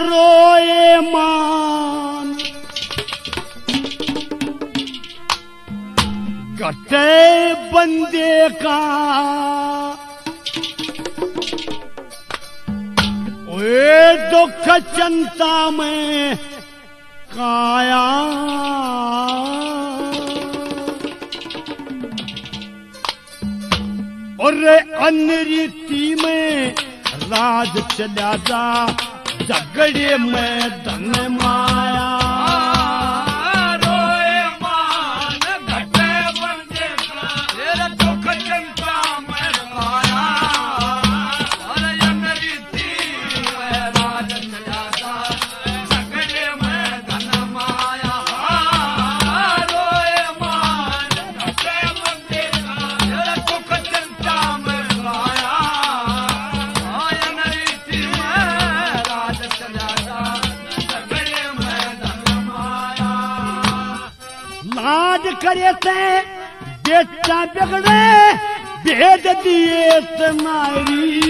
रोए मान घटे बंदे का ओए दुख चिंता में काया और अनरीति में राज चला जा झगड़े में धन माया रोए मान घटे बंदे का तेरा दुख चिंता में काया और अनरीति में राज चला जा झगड़े में धन माया रोए मान घटे बंदे का तेरा दुख चिंता में काया लाड करे थे बेटा बिगड़े भेज दिए तुम्हारी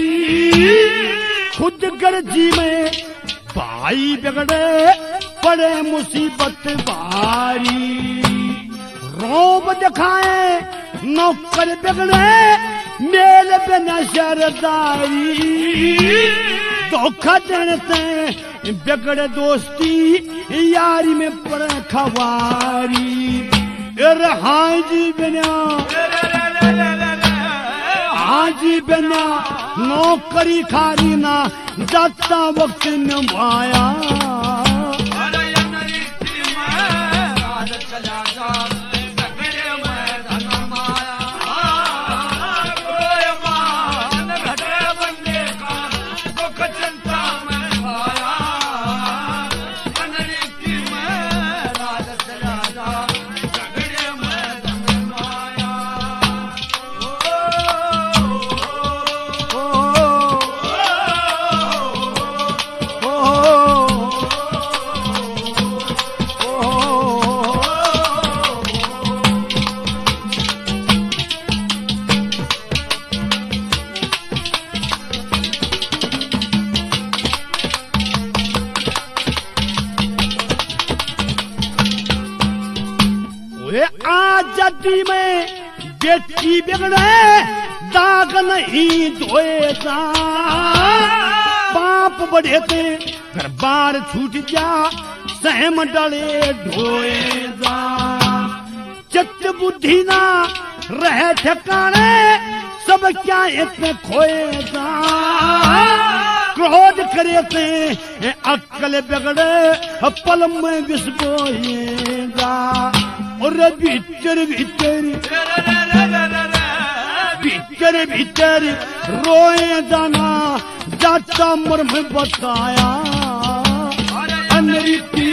खुद गर्जी में भाई बिगड़े पड़े मुसीबत भारी रोब दिखाए नौकर बिगड़े मेल बिना शरदारी धोखा देते बिगड़े दोस्ती यारी में पड़े खवारी हाँ जी बिना हाँ जी बिना नौकरी खारी ना जाता वक्त में माया आजादी में बेटी बिगड़े दाग नहीं धोए जा पाप बढ़े थे घर बार छूट जा सहम डले ढोए जा चित्त बुद्धि ना रहे ठिकाने सब क्या इतने खोए जा क्रोध करे थे अक्ल बिगड़े पल में विष बोएगा और भीतर भीतर भीतर भीतर रोए जाना जाता मर्म बताया अनरीति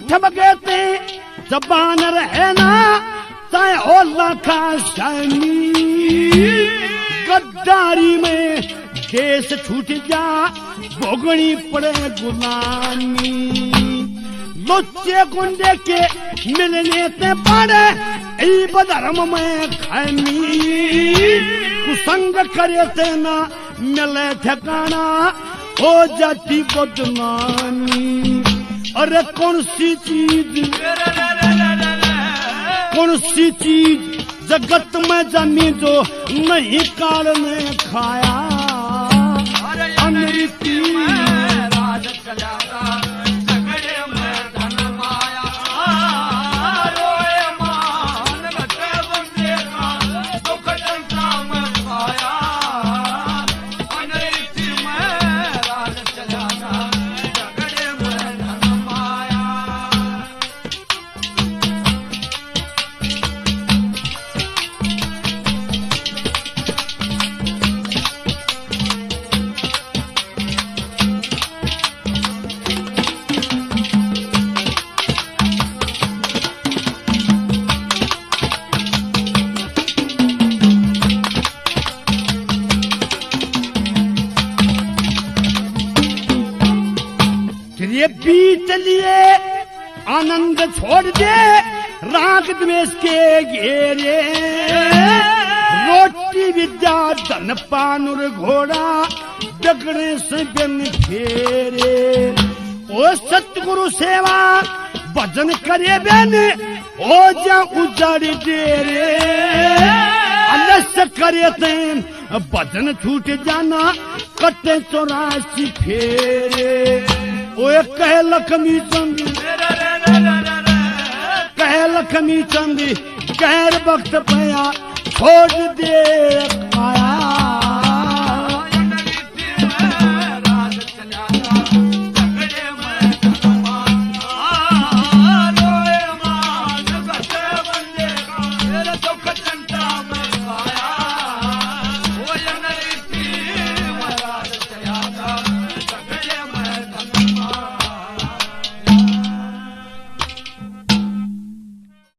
ठमकते जबान रहना चाहे हो लाखा शानी गद्दारी में देश छूट जा भोगनी पड़े गुलामी लुच्चे गुंडे के मिलने ते पड़े बधर्म में खैनी कुसंग करे ते ना मिले ठिकाना हो जाती बदनामी अरे कौन सी चीज जगत में जानी जो नहीं काल ने खाया अनरीति राज चलाता झगड़े में धन माया रोए मान घटे बंदे का दुख चिंता में खाया अनरीति ये बीत लिए आनंद छोड़ दे राग द्वेष के घेरे रोटी विद्या धन पानुर घोड़ा डगड़े से बिन फेरे ओ सतगुरु सेवा भजन करे बिन हो जा उजाड़ी डेरे अलस करे तेन भजन छूट जाना कटे 84 फेरे ओए कह लक्ष्मी चंद कह लक्ष्मी चंद कहर वक्त पया छोड़ दे आया